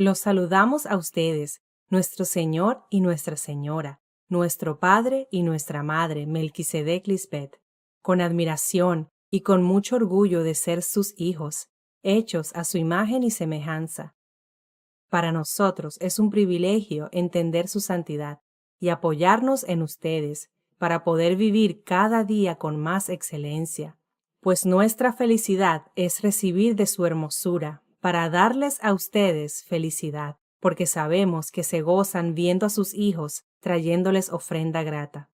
Los saludamos a ustedes, nuestro Señor y Nuestra Señora, nuestro Padre y nuestra Madre, Melquisedec Lisbeth, con admiración y con mucho orgullo de ser sus hijos, hechos a su imagen y semejanza. Para nosotros es un privilegio entender su santidad y apoyarnos en ustedes para poder vivir cada día con más excelencia, pues nuestra felicidad es recibir de su hermosura para darles a ustedes felicidad, porque sabemos que se gozan viendo a sus hijos trayéndoles ofrenda grata.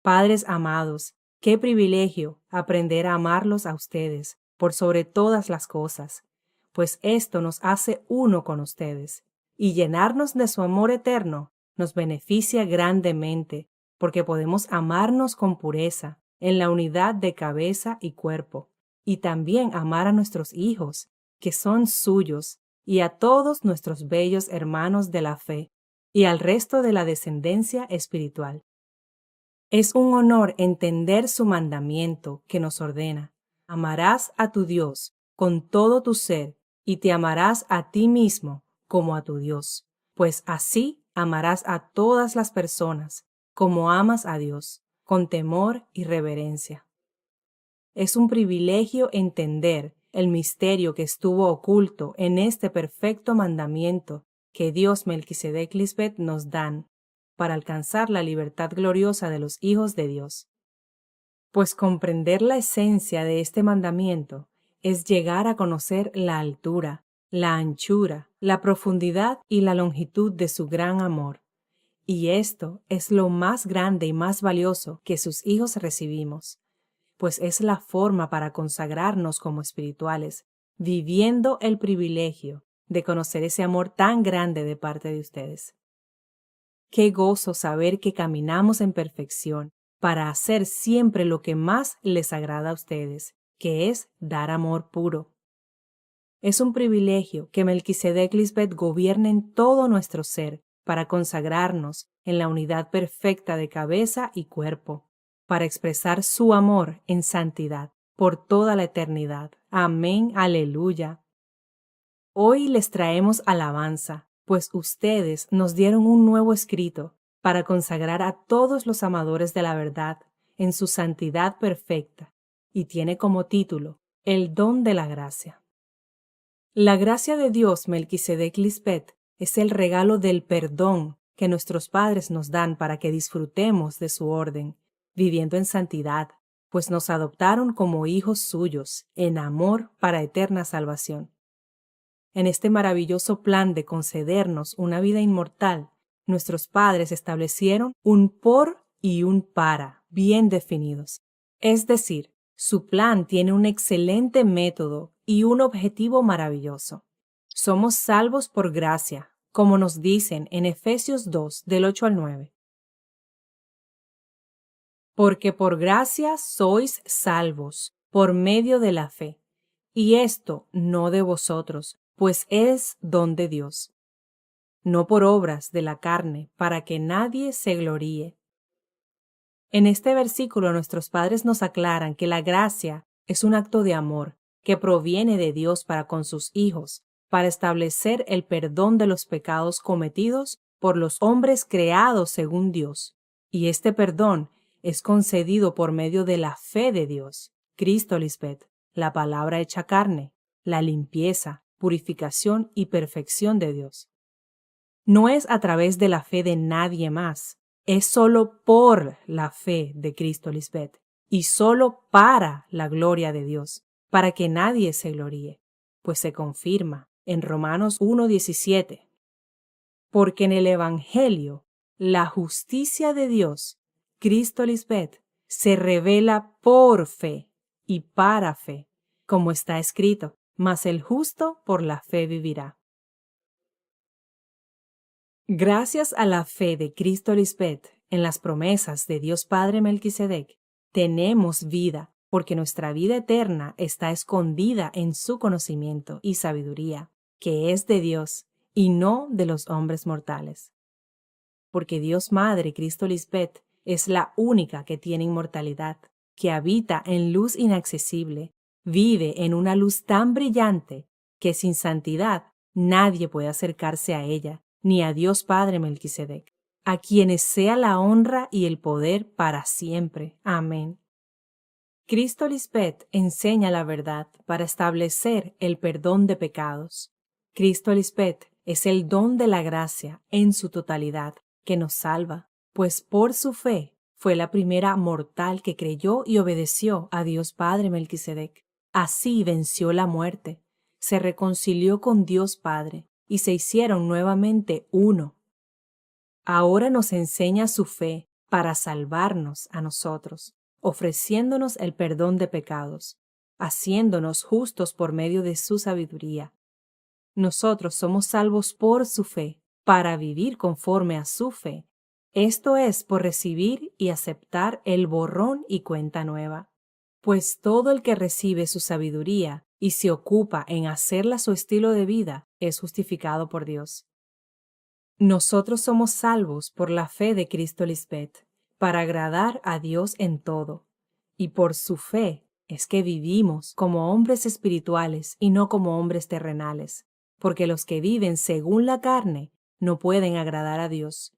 Padres amados, qué privilegio aprender a amarlos a ustedes por sobre todas las cosas, pues esto nos hace uno con ustedes, y llenarnos de su amor eterno nos beneficia grandemente, porque podemos amarnos con pureza, en la unidad de cabeza y cuerpo, y también amar a nuestros hijos, que son suyos, y a todos nuestros bellos hermanos de la fe, y al resto de la descendencia espiritual. Es un honor entender su mandamiento que nos ordena: amarás a tu Dios con todo tu ser y te amarás a ti mismo como a tu Dios, pues así amarás a todas las personas como amas a Dios, con temor y reverencia. Es un privilegio entender el misterio que estuvo oculto en este perfecto mandamiento que Dios, Melquisedec Lisbeth nos dan para alcanzar la libertad gloriosa de los hijos de Dios. Pues comprender la esencia de este mandamiento es llegar a conocer la altura, la anchura, la profundidad y la longitud de su gran amor. Y esto es lo más grande y más valioso que sus hijos recibimos, pues es la forma para consagrarnos como espirituales, viviendo el privilegio de conocer ese amor tan grande de parte de ustedes. Qué gozo saber que caminamos en perfección para hacer siempre lo que más les agrada a ustedes, que es dar amor puro. Es un privilegio que Melquisedec Lisbeth gobierne en todo nuestro ser para consagrarnos en la unidad perfecta de cabeza y cuerpo, para expresar su amor en santidad por toda la eternidad. Amén, aleluya. Hoy les traemos alabanza, pues ustedes nos dieron un nuevo escrito para consagrar a todos los amadores de la verdad en su santidad perfecta, y tiene como título El don de la gracia. La gracia de Dios, Melquisedec Lisbeth, es el regalo del perdón que nuestros padres nos dan para que disfrutemos de su orden, viviendo en santidad, pues nos adoptaron como hijos suyos, en amor para eterna salvación. En este maravilloso plan de concedernos una vida inmortal, nuestros padres establecieron un por y un para bien definidos. Es decir, su plan tiene un excelente método y un objetivo maravilloso. Somos salvos por gracia, como nos dicen en Efesios 2, del 8 al 9. Porque por gracia sois salvos, por medio de la fe, y esto no de vosotros, pues es don de Dios, no por obras de la carne, para que nadie se gloríe. En este versículo nuestros padres nos aclaran que la gracia es un acto de amor que proviene de Dios para con sus hijos, para establecer el perdón de los pecados cometidos por los hombres creados según Dios. Y este perdón es concedido por medio de la fe de Dios, Cristo Lisbeth, la palabra hecha carne, la limpieza, purificación y perfección de Dios. No es a través de la fe de nadie más, es solo por la fe de Cristo Lisbeth y solo para la gloria de Dios, para que nadie se gloríe, pues se confirma en Romanos 1:17. Porque en el Evangelio la justicia de Dios, Cristo Lisbeth, se revela por fe y para fe, como está escrito, mas el justo por la fe vivirá. Gracias a la fe de Cristo Lisbeth en las promesas de Dios Padre Melquisedec, tenemos vida, porque nuestra vida eterna está escondida en su conocimiento y sabiduría, que es de Dios y no de los hombres mortales. Porque Dios Madre Cristo Lisbeth es la única que tiene inmortalidad, que habita en luz inaccesible, vive en una luz tan brillante que sin santidad nadie puede acercarse a ella, ni a Dios Padre Melquisedec, a quienes sea la honra y el poder para siempre. Amén. Cristo Lisbeth enseña la verdad para establecer el perdón de pecados. Cristo Lisbeth es el don de la gracia en su totalidad que nos salva, pues por su fe fue la primera mortal que creyó y obedeció a Dios Padre Melquisedec. Así venció la muerte, se reconcilió con Dios Padre y se hicieron nuevamente uno. Ahora nos enseña su fe para salvarnos a nosotros, ofreciéndonos el perdón de pecados, haciéndonos justos por medio de su sabiduría. Nosotros somos salvos por su fe, para vivir conforme a su fe. Esto es por recibir y aceptar el borrón y cuenta nueva. Pues todo el que recibe su sabiduría y se ocupa en hacerla su estilo de vida es justificado por Dios. Nosotros somos salvos por la fe de Cristo Lisbeth, para agradar a Dios en todo, y por su fe es que vivimos como hombres espirituales y no como hombres terrenales, porque los que viven según la carne no pueden agradar a Dios.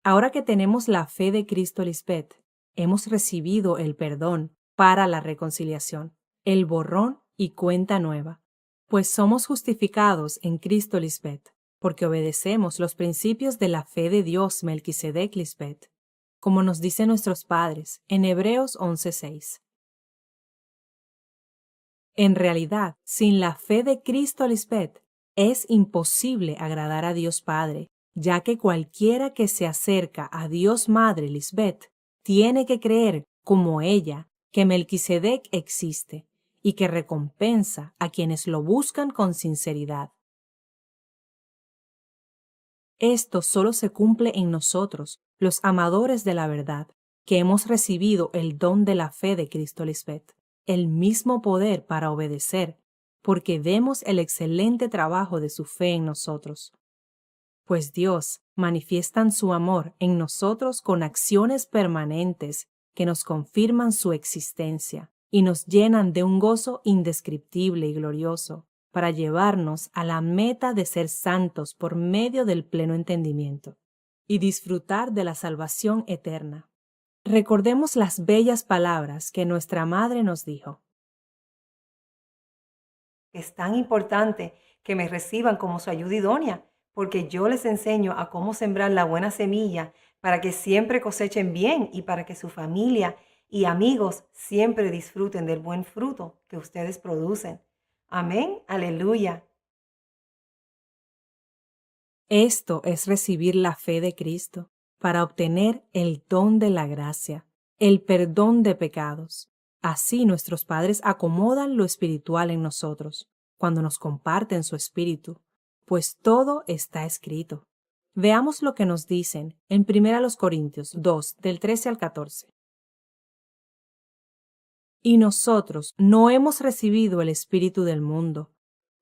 Ahora que tenemos la fe de Cristo Lisbeth, hemos recibido el perdón para la reconciliación, el borrón y cuenta nueva, pues somos justificados en Cristo Lisbeth, porque obedecemos los principios de la fe de Dios Melquisedec Lisbeth, como nos dicen nuestros padres en Hebreos 11:6. En realidad, sin la fe de Cristo Lisbeth, es imposible agradar a Dios Padre, ya que cualquiera que se acerca a Dios Madre Lisbeth tiene que creer, como ella, que Melquisedec existe y que recompensa a quienes lo buscan con sinceridad. Esto solo se cumple en nosotros, los amadores de la verdad, que hemos recibido el don de la fe de Cristo Lisbeth, el mismo poder para obedecer, porque vemos el excelente trabajo de su fe en nosotros. Pues Dios manifiesta su amor en nosotros con acciones permanentes que nos confirman su existencia y nos llenan de un gozo indescriptible y glorioso, para llevarnos a la meta de ser santos por medio del pleno entendimiento y disfrutar de la salvación eterna. Recordemos las bellas palabras que nuestra madre nos dijo. Es tan importante que me reciban como su ayuda idónea, porque yo les enseño a cómo sembrar la buena semilla para que siempre cosechen bien y para que su familia y amigos siempre disfruten del buen fruto que ustedes producen. Amén, aleluya. Esto es recibir la fe de Cristo para obtener el don de la gracia, el perdón de pecados. Así nuestros padres acomodan lo espiritual en nosotros, cuando nos comparten su espíritu, pues todo está escrito. Veamos lo que nos dicen en 1 Corintios 2, del 13 al 14. Y nosotros no hemos recibido el espíritu del mundo,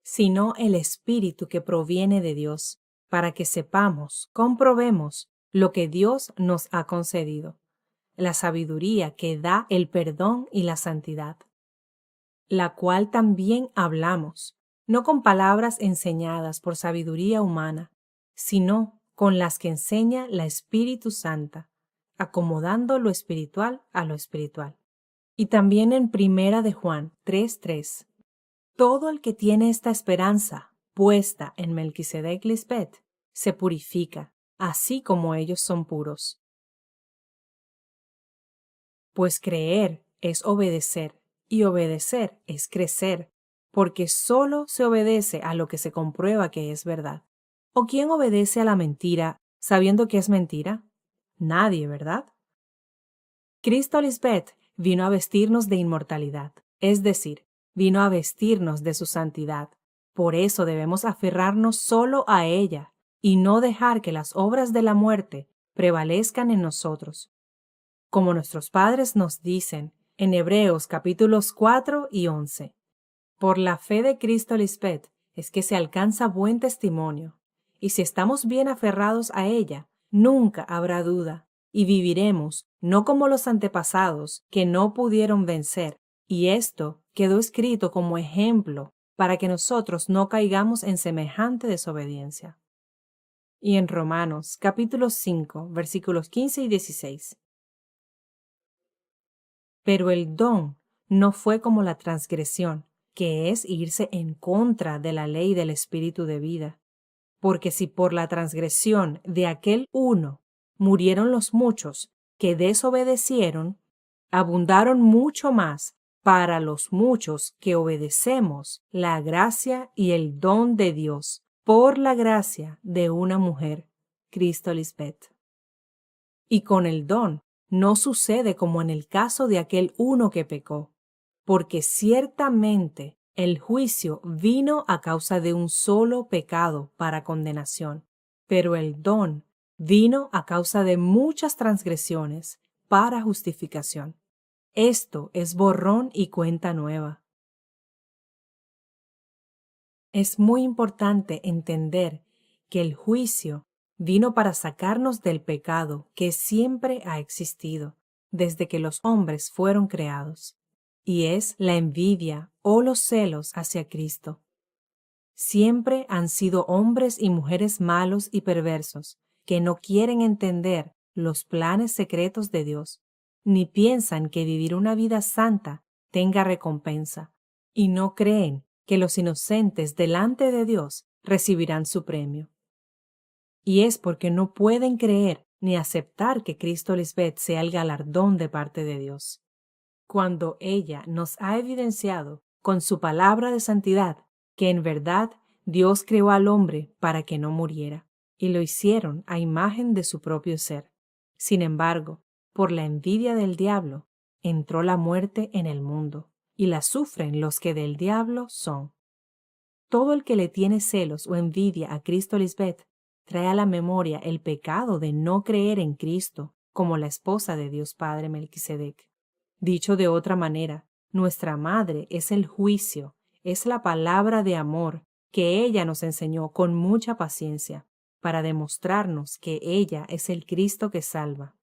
sino el espíritu que proviene de Dios, para que sepamos, comprobemos lo que Dios nos ha concedido, la sabiduría que da el perdón y la santidad, la cual también hablamos, no con palabras enseñadas por sabiduría humana, sino con las que enseña la Espíritu Santa, acomodando lo espiritual a lo espiritual. Y también en 1 de Juan 3:3. Todo el que tiene esta esperanza puesta en Melquisedec Lisbeth se purifica, así como ellos son puros. Pues creer es obedecer, y obedecer es crecer, porque solo se obedece a lo que se comprueba que es verdad. ¿O quién obedece a la mentira sabiendo que es mentira? Nadie, ¿verdad? Cristo Lisbeth vino a vestirnos de inmortalidad, es decir, vino a vestirnos de su santidad. Por eso debemos aferrarnos solo a ella y no dejar que las obras de la muerte prevalezcan en nosotros. Como nuestros padres nos dicen en Hebreos capítulos 4 y 11. Por la fe de Cristo Lisbeth es que se alcanza buen testimonio, y si estamos bien aferrados a ella, nunca habrá duda, y viviremos no como los antepasados que no pudieron vencer, y esto quedó escrito como ejemplo para que nosotros no caigamos en semejante desobediencia. Y en Romanos capítulo 5, versículos 15 y 16. Pero el don no fue como la transgresión, que es irse en contra de la ley del Espíritu de vida. Porque si por la transgresión de aquel uno murieron los muchos que desobedecieron, abundaron mucho más para los muchos que obedecemos la gracia y el don de Dios por la gracia de una mujer, Cristo Lisbeth. Y con el don no sucede como en el caso de aquel uno que pecó, porque ciertamente el juicio vino a causa de un solo pecado para condenación, pero el don vino a causa de muchas transgresiones para justificación. Esto es borrón y cuenta nueva. Es muy importante entender que el juicio vino para sacarnos del pecado que siempre ha existido desde que los hombres fueron creados, y es la envidia o los celos hacia Cristo. Siempre han sido hombres y mujeres malos y perversos que no quieren entender los planes secretos de Dios, ni piensan que vivir una vida santa tenga recompensa, y no creen que los inocentes delante de Dios recibirán su premio. Y es porque no pueden creer ni aceptar que Cristo Lisbeth sea el galardón de parte de Dios. Cuando ella nos ha evidenciado con su palabra de santidad que en verdad Dios creó al hombre para que no muriera, y lo hicieron a imagen de su propio ser. Sin embargo, por la envidia del diablo, entró la muerte en el mundo, y la sufren los que del diablo son. Todo el que le tiene celos o envidia a Cristo Lisbeth trae a la memoria el pecado de no creer en Cristo como la esposa de Dios Padre Melquisedec. Dicho de otra manera, nuestra madre es el juicio, es la palabra de amor que ella nos enseñó con mucha paciencia para demostrarnos que ella es el Cristo que salva.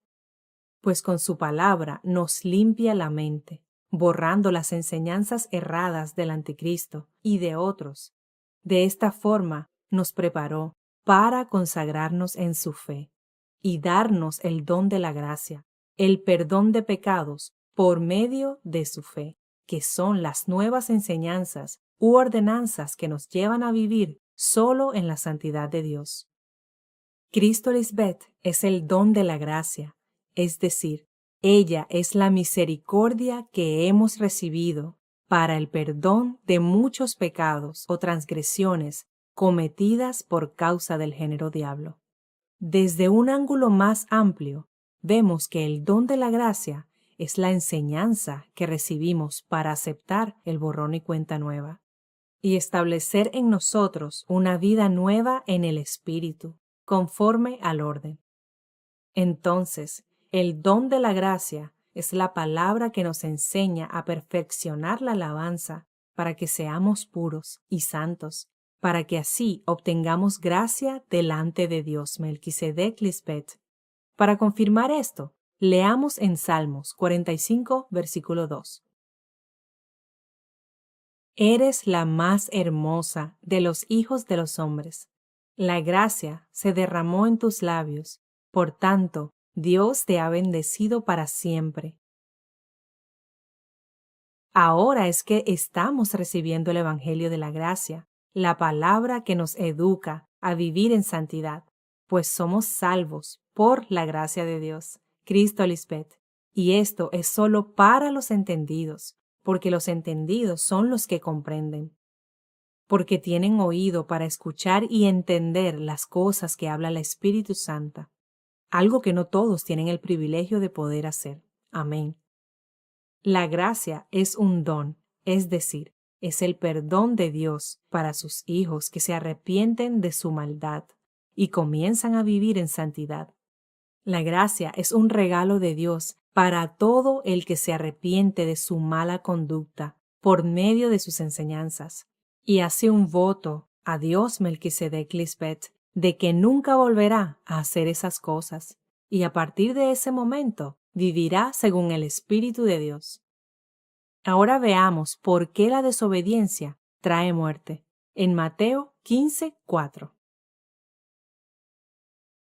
Pues con su palabra nos limpia la mente, borrando las enseñanzas erradas del anticristo y de otros. De esta forma nos preparó para consagrarnos en su fe y darnos el don de la gracia, el perdón de pecados por medio de su fe, que son las nuevas enseñanzas u ordenanzas que nos llevan a vivir solo en la santidad de Dios. Cristo Lisbeth es el don de la gracia, es decir, ella es la misericordia que hemos recibido para el perdón de muchos pecados o transgresiones cometidas por causa del género diablo. Desde un ángulo más amplio, vemos que el don de la gracia es la enseñanza que recibimos para aceptar el borrón y cuenta nueva y establecer en nosotros una vida nueva en el Espíritu, conforme al orden. Entonces, el don de la gracia es la palabra que nos enseña a perfeccionar la alabanza para que seamos puros y santos, para que así obtengamos gracia delante de Dios Melquisedec Lisbeth. Para confirmar esto, leamos en Salmos 45, versículo 2. Eres la más hermosa de los hijos de los hombres. La gracia se derramó en tus labios, por tanto, Dios te ha bendecido para siempre. Ahora es que estamos recibiendo el Evangelio de la gracia, la palabra que nos educa a vivir en santidad, pues somos salvos por la gracia de Dios, Cristo Lisbeth. Y esto es solo para los entendidos, porque los entendidos son los que comprenden, porque tienen oído para escuchar y entender las cosas que habla la Espíritu Santa, algo que no todos tienen el privilegio de poder hacer. Amén. La gracia es un don, es decir, es el perdón de Dios para sus hijos que se arrepienten de su maldad y comienzan a vivir en santidad. La gracia es un regalo de Dios para todo el que se arrepiente de su mala conducta por medio de sus enseñanzas y hace un voto a Dios Melquisedec Lisbeth de que nunca volverá a hacer esas cosas y a partir de ese momento vivirá según el Espíritu de Dios. Ahora veamos por qué la desobediencia trae muerte. En Mateo 15:4.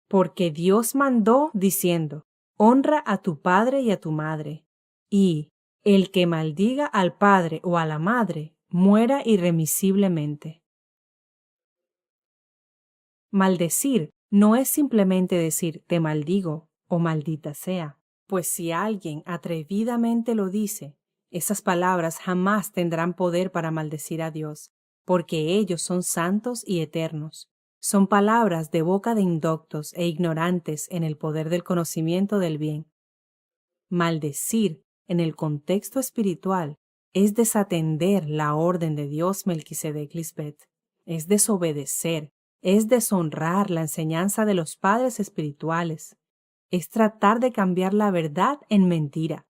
Porque Dios mandó diciendo, honra a tu padre y a tu madre, y el que maldiga al padre o a la madre, muera irremisiblemente. Maldecir no es simplemente decir te maldigo o maldita sea, pues si alguien atrevidamente lo dice, esas palabras jamás tendrán poder para maldecir a Dios, porque ellos son santos y eternos. Son palabras de boca de indoctos e ignorantes en el poder del conocimiento del bien. Maldecir, en el contexto espiritual, es desatender la orden de Dios Melquisedec Lisbeth, es desobedecer, es deshonrar la enseñanza de los padres espirituales, es tratar de cambiar la verdad en mentira.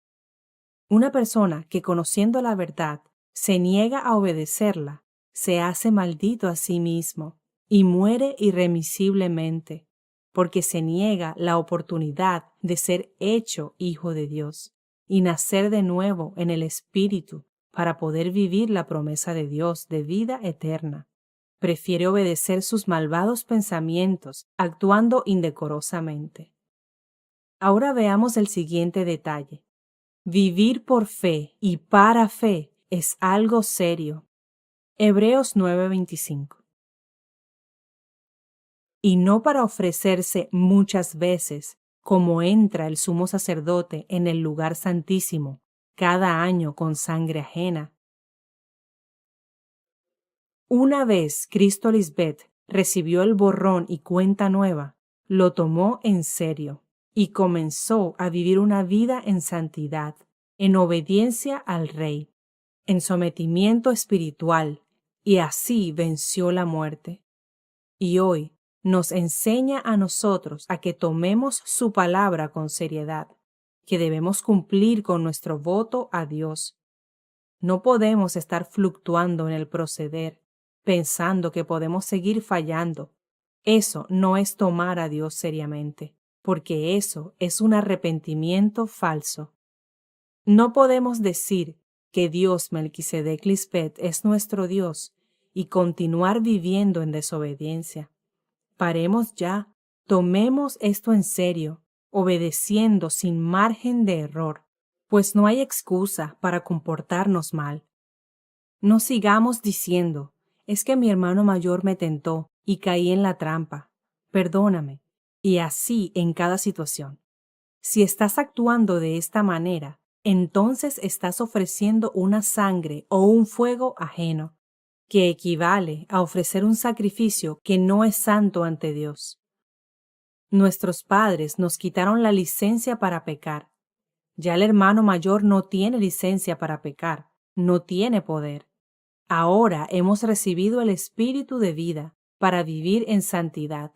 Una persona que conociendo la verdad se niega a obedecerla, se hace maldito a sí mismo y muere irremisiblemente, porque se niega la oportunidad de ser hecho hijo de Dios y nacer de nuevo en el Espíritu para poder vivir la promesa de Dios de vida eterna. Prefiere obedecer sus malvados pensamientos, actuando indecorosamente. Ahora veamos el siguiente detalle. Vivir por fe y para fe es algo serio. Hebreos 9:25. Y no para ofrecerse muchas veces, como entra el sumo sacerdote en el lugar santísimo, cada año con sangre ajena. Una vez Cristo Lisbeth recibió el borrón y cuenta nueva, lo tomó en serio y comenzó a vivir una vida en santidad, en obediencia al Rey, en sometimiento espiritual, y así venció la muerte. Y hoy nos enseña a nosotros a que tomemos su palabra con seriedad, que debemos cumplir con nuestro voto a Dios. No podemos estar fluctuando en el proceder, pensando que podemos seguir fallando. Eso no es tomar a Dios seriamente, porque eso es un arrepentimiento falso. No podemos decir que Dios Melquisedec Lisbeth es nuestro Dios y continuar viviendo en desobediencia. Paremos ya, tomemos esto en serio, obedeciendo sin margen de error, pues no hay excusa para comportarnos mal. No sigamos diciendo, es que mi hermano mayor me tentó y caí en la trampa, perdóname, y así en cada situación. Si estás actuando de esta manera, entonces estás ofreciendo una sangre o un fuego ajeno, que equivale a ofrecer un sacrificio que no es santo ante Dios. Nuestros padres nos quitaron la licencia para pecar. Ya el hermano mayor no tiene licencia para pecar, no tiene poder. Ahora hemos recibido el Espíritu de vida para vivir en santidad.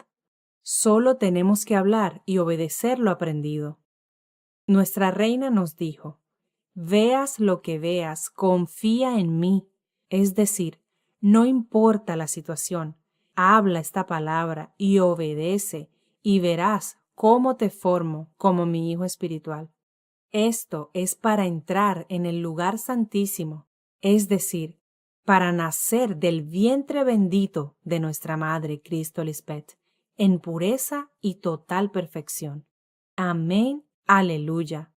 Solo tenemos que hablar y obedecer lo aprendido. Nuestra reina nos dijo, veas lo que veas, confía en mí. Es decir, no importa la situación, habla esta palabra y obedece y verás cómo te formo como mi hijo espiritual. Esto es para entrar en el lugar santísimo, es decir, para nacer del vientre bendito de nuestra Madre Cristo Lisbeth, en pureza y total perfección. Amén. Aleluya.